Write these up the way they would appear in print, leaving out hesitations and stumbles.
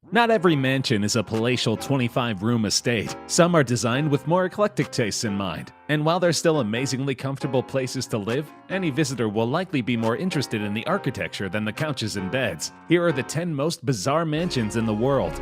Not every mansion is a palatial 25-room estate. Some are designed with more eclectic tastes in mind. And while they're still amazingly comfortable places to live, any visitor will likely be more interested in the architecture than the couches and beds. Here are the 10 most bizarre mansions in the world.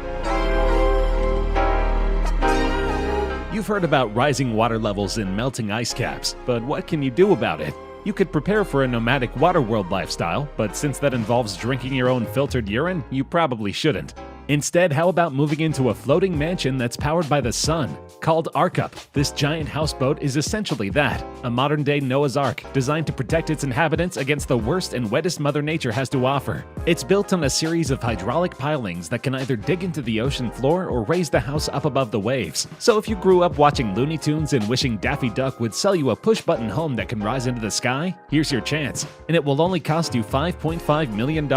You've heard about rising water levels and melting ice caps, but what can you do about it? You could prepare for a nomadic waterworld lifestyle, but since that involves drinking your own filtered urine, you probably shouldn't. Instead, how about moving into a floating mansion that's powered by the sun? Called Arkup, this giant houseboat is essentially that, a modern-day Noah's Ark designed to protect its inhabitants against the worst and wettest Mother Nature has to offer. It's built on a series of hydraulic pilings that can either dig into the ocean floor or raise the house up above the waves. So if you grew up watching Looney Tunes and wishing Daffy Duck would sell you a push-button home that can rise into the sky, here's your chance. And it will only cost you $5.5 million.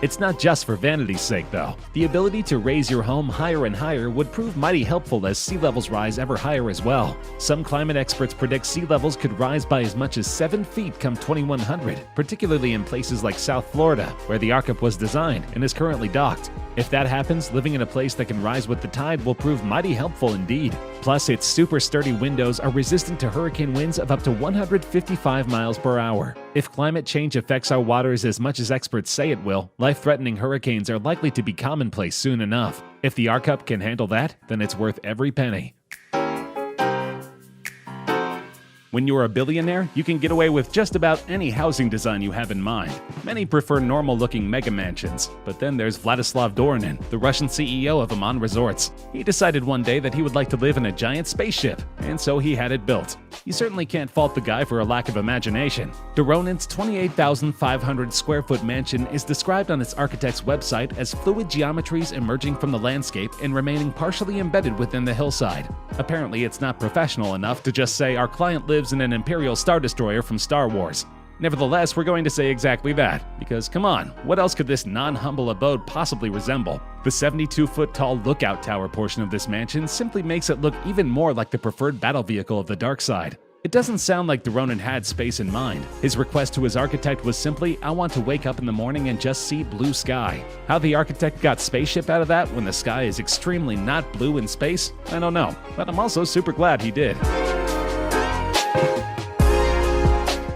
It's not just for vanity's sake, though. The ability to raise your home higher and higher would prove mighty helpful as sea levels rise ever higher as well. Some climate experts predict sea levels could rise by as much as 7 feet come 2100, particularly in places like South Florida, where the Arkup was designed and is currently docked. If that happens, living in a place that can rise with the tide will prove mighty helpful indeed. Plus, its super sturdy windows are resistant to hurricane winds of up to 155 miles per hour. If climate change affects our waters as much as experts say it will, life-threatening hurricanes are likely to be commonplace soon enough. If the Arkup can handle that, then it's worth every penny. When you're a billionaire, you can get away with just about any housing design you have in mind. Many prefer normal-looking mega mansions, but then there's Vladislav Dorinin, the Russian CEO of Aman Resorts. He decided one day that he would like to live in a giant spaceship, and so he had it built. You certainly can't fault the guy for a lack of imagination. Doronin's 28,500 square foot mansion is described on its architect's website as fluid geometries emerging from the landscape and remaining partially embedded within the hillside. Apparently, it's not professional enough to just say our client lives in an Imperial Star Destroyer from Star Wars. Nevertheless, we're going to say exactly that, because come on, what else could this non-humble abode possibly resemble? The 72-foot-tall lookout tower portion of this mansion simply makes it look even more like the preferred battle vehicle of the dark side. It doesn't sound like Doronin had space in mind. His request to his architect was simply, I want to wake up in the morning and just see blue sky. How the architect got spaceship out of that when the sky is extremely not blue in space, I don't know, but I'm also super glad he did.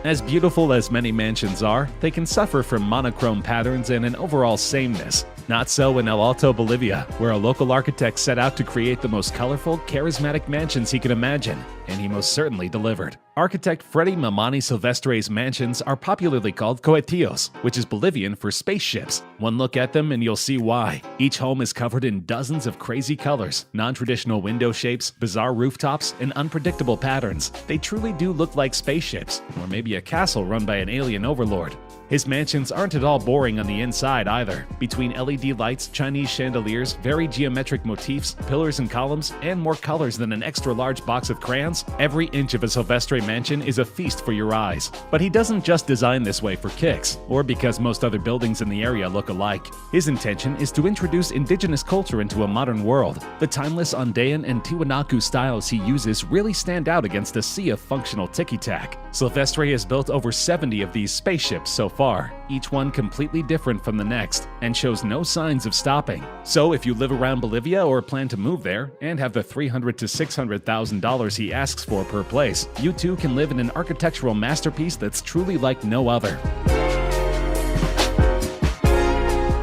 As beautiful as many mansions are, they can suffer from monochrome patterns and an overall sameness. Not so in El Alto, Bolivia, where a local architect set out to create the most colorful, charismatic mansions he could imagine, and he most certainly delivered. Architect Freddy Mamani Silvestre's mansions are popularly called cohetillos, which is Bolivian for spaceships. One look at them and you'll see why. Each home is covered in dozens of crazy colors, non-traditional window shapes, bizarre rooftops, and unpredictable patterns. They truly do look like spaceships, or maybe a castle run by an alien overlord. His mansions aren't at all boring on the inside either. Between LED lights, Chinese chandeliers, very geometric motifs, pillars and columns, and more colors than an extra-large box of crayons, every inch of a Silvestre mansion is a feast for your eyes. But he doesn't just design this way for kicks, or because most other buildings in the area look alike. His intention is to introduce indigenous culture into a modern world. The timeless Andean and Tiwanaku styles he uses really stand out against a sea of functional ticky-tack. Silvestre has built over 70 of these spaceships so far, each one completely different from the next, and shows no signs of stopping. So if you live around Bolivia or plan to move there, and have the $300,000 to $600,000 he asks for per place, you too can live in an architectural masterpiece that's truly like no other.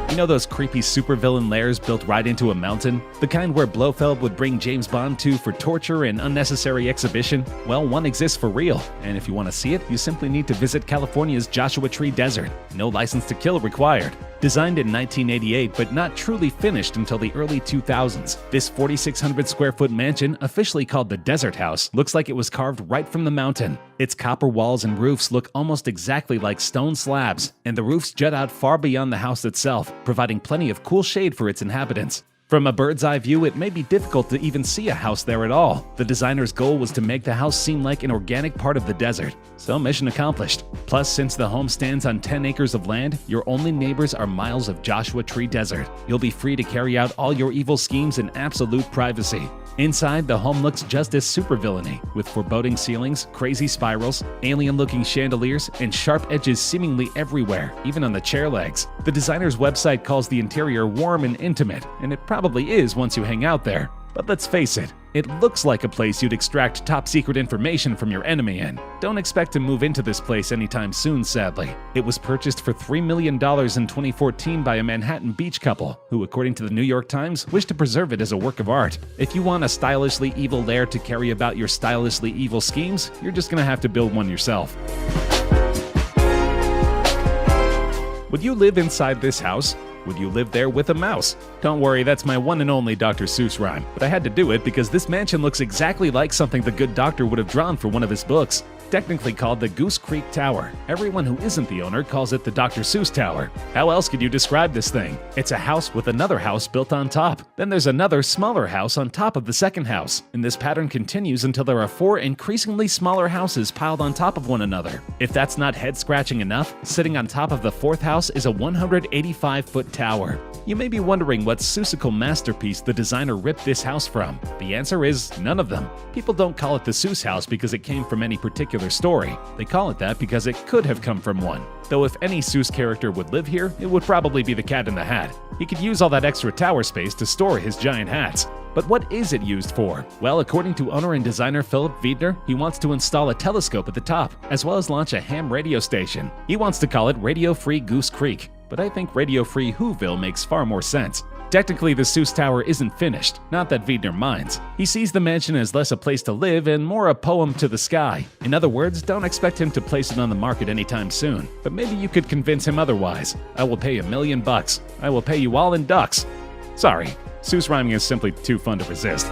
You know those creepy supervillain lairs built right into a mountain? The kind where Blofeld would bring James Bond to for torture and unnecessary exhibition? Well, one exists for real, and if you want to see it, you simply need to visit California's Joshua Tree Desert. No license to kill required. Designed in 1988 but not truly finished until the early 2000s, this 4,600 square foot mansion, officially called the Desert House, looks like it was carved right from the mountain. Its copper walls and roofs look almost exactly like stone slabs, and the roofs jut out far beyond the house itself, providing plenty of cool shade for its inhabitants. From a bird's eye view, it may be difficult to even see a house there at all. The designer's goal was to make the house seem like an organic part of the desert. So mission accomplished. Plus, since the home stands on 10 acres of land, your only neighbors are miles of Joshua Tree Desert. You'll be free to carry out all your evil schemes in absolute privacy. Inside, the home looks just as supervillainy, with foreboding ceilings, crazy spirals, alien-looking chandeliers, and sharp edges seemingly everywhere, even on the chair legs. The designer's website calls the interior warm and intimate, and it probably is once you hang out there. But let's face it, it looks like a place you'd extract top-secret information from your enemy in. Don't expect to move into this place anytime soon, sadly. It was purchased for $3 million in 2014 by a Manhattan Beach couple, who, according to the New York Times, wish to preserve it as a work of art. If you want a stylishly evil lair to carry about your stylishly evil schemes, you're just gonna have to build one yourself. Would you live inside this house? Would you live there with a mouse? Don't worry, that's my one and only Dr. Seuss rhyme, but I had to do it because this mansion looks exactly like something the good doctor would have drawn for one of his books. Technically called the Goose Creek Tower, everyone who isn't the owner calls it the Dr. Seuss Tower. How else could you describe this thing? It's a house with another house built on top. Then there's another smaller house on top of the second house, and this pattern continues until there are 4 increasingly smaller houses piled on top of one another. If that's not head-scratching enough, sitting on top of the 4th house is a 185-foot tower. You may be wondering what Seussical masterpiece the designer ripped this house from. The answer is none of them. People don't call it the Seuss house because it came from any particular story. They call it that because it could have come from one. Though if any Seuss character would live here, it would probably be the Cat in the Hat. He could use all that extra tower space to store his giant hats. But what is it used for? Well, according to owner and designer Philip Wiedner, he wants to install a telescope at the top, as well as launch a ham radio station. He wants to call it Radio Free Goose Creek, but I think Radio Free Whoville makes far more sense. Technically, the Seuss Tower isn't finished, not that Wiedner minds. He sees the mansion as less a place to live and more a poem to the sky. In other words, don't expect him to place it on the market anytime soon. But maybe you could convince him otherwise. I will pay $1 million. I will pay you all in ducks. Sorry, Seuss rhyming is simply too fun to resist.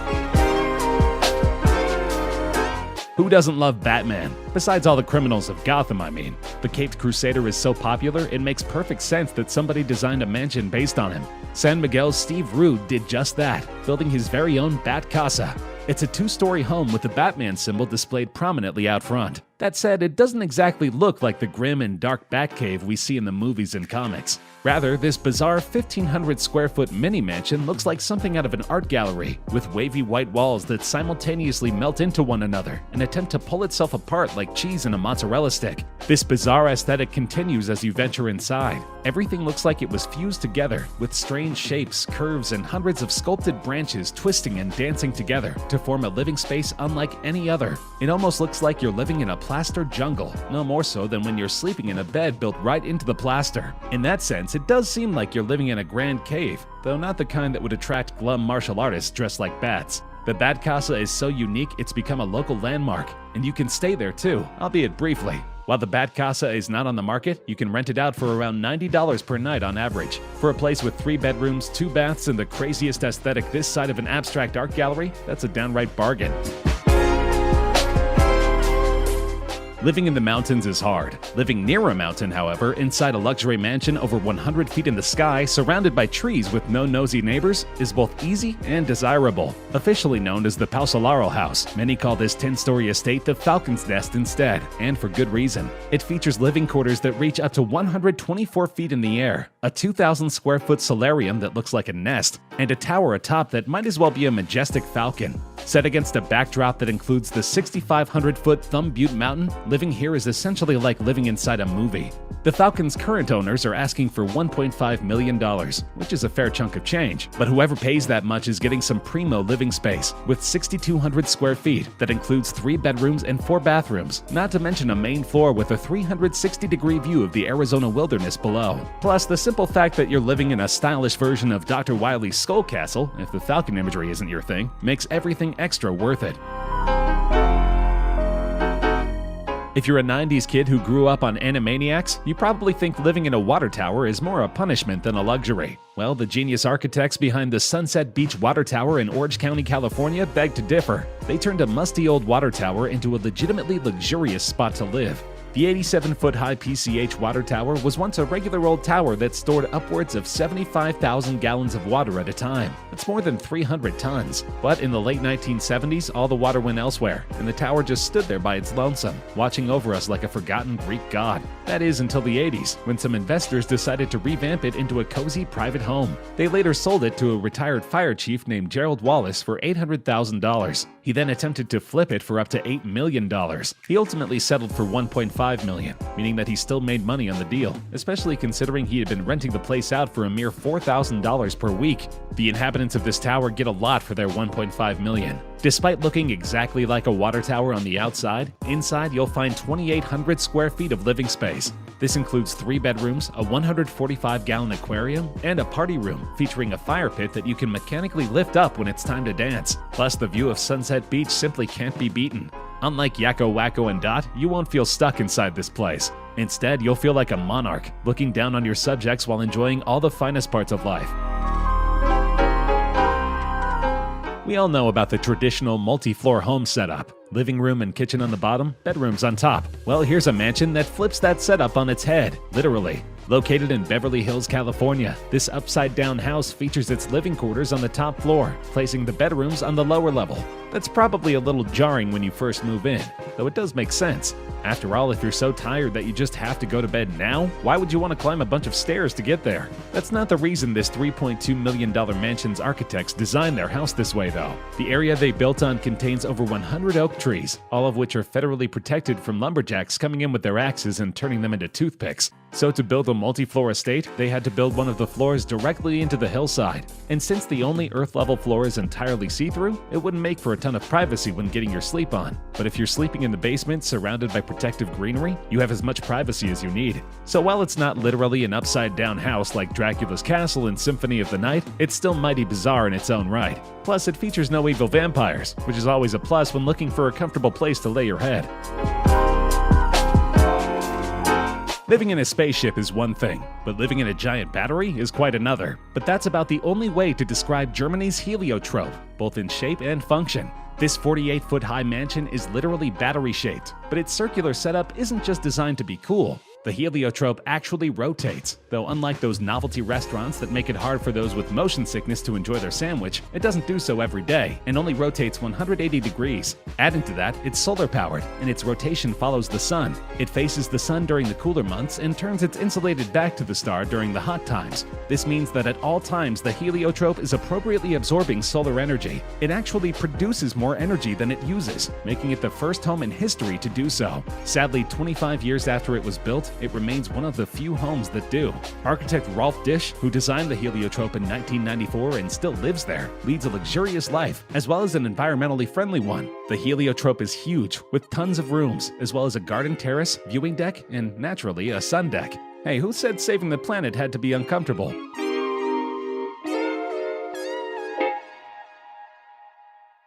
Who doesn't love Batman? Besides all the criminals of Gotham, I mean. The Caped Crusader is so popular, it makes perfect sense that somebody designed a mansion based on him. San Miguel's Steve Rude did just that, building his very own Bat Casa. It's a 2-story home with the Batman symbol displayed prominently out front. That said, it doesn't exactly look like the grim and dark Batcave we see in the movies and comics. Rather, this bizarre 1,500-square-foot mini-mansion looks like something out of an art gallery, with wavy white walls that simultaneously melt into one another and attempt to pull itself apart like cheese in a mozzarella stick. This bizarre aesthetic continues as you venture inside. Everything looks like it was fused together, with strange shapes, curves, and hundreds of sculpted branches twisting and dancing together to form a living space unlike any other. It almost looks like you're living in a plaster jungle, no more so than when you're sleeping in a bed built right into the plaster. In that sense, it does seem like you're living in a grand cave, though not the kind that would attract glum martial artists dressed like bats. The Bat Casa is so unique it's become a local landmark, and you can stay there too, albeit briefly. While the Bat Casa is not on the market, you can rent it out for around $90 per night on average. For a place with 3 bedrooms, 2 baths, and the craziest aesthetic this side of an abstract art gallery, that's a downright bargain. Living in the mountains is hard. Living near a mountain, however, inside a luxury mansion over 100 feet in the sky, surrounded by trees with no nosy neighbors, is both easy and desirable. Officially known as the Pausolaro House, many call this 10-story estate the Falcon's Nest instead, and for good reason. It features living quarters that reach up to 124 feet in the air, a 2,000-square-foot solarium that looks like a nest, and a tower atop that might as well be a majestic falcon. Set against a backdrop that includes the 6,500-foot Thumb Butte Mountain, living here is essentially like living inside a movie. The Falcon's current owners are asking for $1.5 million, which is a fair chunk of change. But whoever pays that much is getting some primo living space, with 6,200 square feet that includes 3 bedrooms and 4 bathrooms, not to mention a main floor with a 360-degree view of the Arizona wilderness below. Plus, the simple fact that you're living in a stylish version of Dr. Wily's Skull Castle, if the Falcon imagery isn't your thing, makes everything extra worth it. If you're a 90s kid who grew up on Animaniacs, you probably think living in a water tower is more a punishment than a luxury. Well, the genius architects behind the Sunset Beach Water Tower in Orange County, California beg to differ. They turned a musty old water tower into a legitimately luxurious spot to live. The 87-foot-high PCH water tower was once a regular old tower that stored upwards of 75,000 gallons of water at a time. That's more than 300 tons. But in the late 1970s, all the water went elsewhere, and the tower just stood there by its lonesome, watching over us like a forgotten Greek god. That is until the 80s, when some investors decided to revamp it into a cozy private home. They later sold it to a retired fire chief named Gerald Wallace for $800,000. He then attempted to flip it for up to $8 million. He ultimately settled for $1.5 million, meaning that he still made money on the deal, especially considering he had been renting the place out for a mere $4,000 per week. The inhabitants of this tower get a lot for their $1.5 million. Despite looking exactly like a water tower on the outside, inside you'll find 2,800 square feet of living space. This includes 3 bedrooms, a 145-gallon aquarium, and a party room featuring a fire pit that you can mechanically lift up when it's time to dance. Plus, the view of Sunset Beach simply can't be beaten. Unlike Yakko, Wacko, and Dot, you won't feel stuck inside this place. Instead, you'll feel like a monarch, looking down on your subjects while enjoying all the finest parts of life. We all know about the traditional multi-floor home setup. Living room and kitchen on the bottom, bedrooms on top. Well, here's a mansion that flips that setup on its head, literally. Located in Beverly Hills, California, this upside-down house features its living quarters on the top floor, placing the bedrooms on the lower level. That's probably a little jarring when you first move in, though it does make sense. After all, if you're so tired that you just have to go to bed now, why would you want to climb a bunch of stairs to get there? That's not the reason this $3.2 million mansion's architects designed their house this way, though. The area they built on contains over 100 oak trees, all of which are federally protected from lumberjacks coming in with their axes and turning them into toothpicks. So to build a multi-floor estate, they had to build one of the floors directly into the hillside. And since the only earth-level floor is entirely see-through, it wouldn't make for a ton of privacy when getting your sleep on. But if you're sleeping in the basement surrounded by protective greenery, you have as much privacy as you need. So while it's not literally an upside-down house like Dracula's castle in Symphony of the Night, it's still mighty bizarre in its own right. Plus, it features no evil vampires, which is always a plus when looking for a comfortable place to lay your head. Living in a spaceship is one thing, but living in a giant battery is quite another. But that's about the only way to describe Germany's heliotrope, both in shape and function. This 48-foot-high mansion is literally battery-shaped, but its circular setup isn't just designed to be cool. The heliotrope actually rotates, though unlike those novelty restaurants that make it hard for those with motion sickness to enjoy their sandwich, it doesn't do so every day and only rotates 180 degrees. Adding to that, it's solar-powered, and its rotation follows the sun. It faces the sun during the cooler months and turns its insulated back to the star during the hot times. This means that at all times, the heliotrope is appropriately absorbing solar energy. It actually produces more energy than it uses, making it the first home in history to do so. Sadly, 25 years after it was built, it remains one of the few homes that do. Architect Rolf Dish, who designed the heliotrope in 1994 and still lives there, leads a luxurious life, as well as an environmentally friendly one. The heliotrope is huge, with tons of rooms, as well as a garden terrace, viewing deck, and naturally, a sun deck. Hey, who said saving the planet had to be uncomfortable?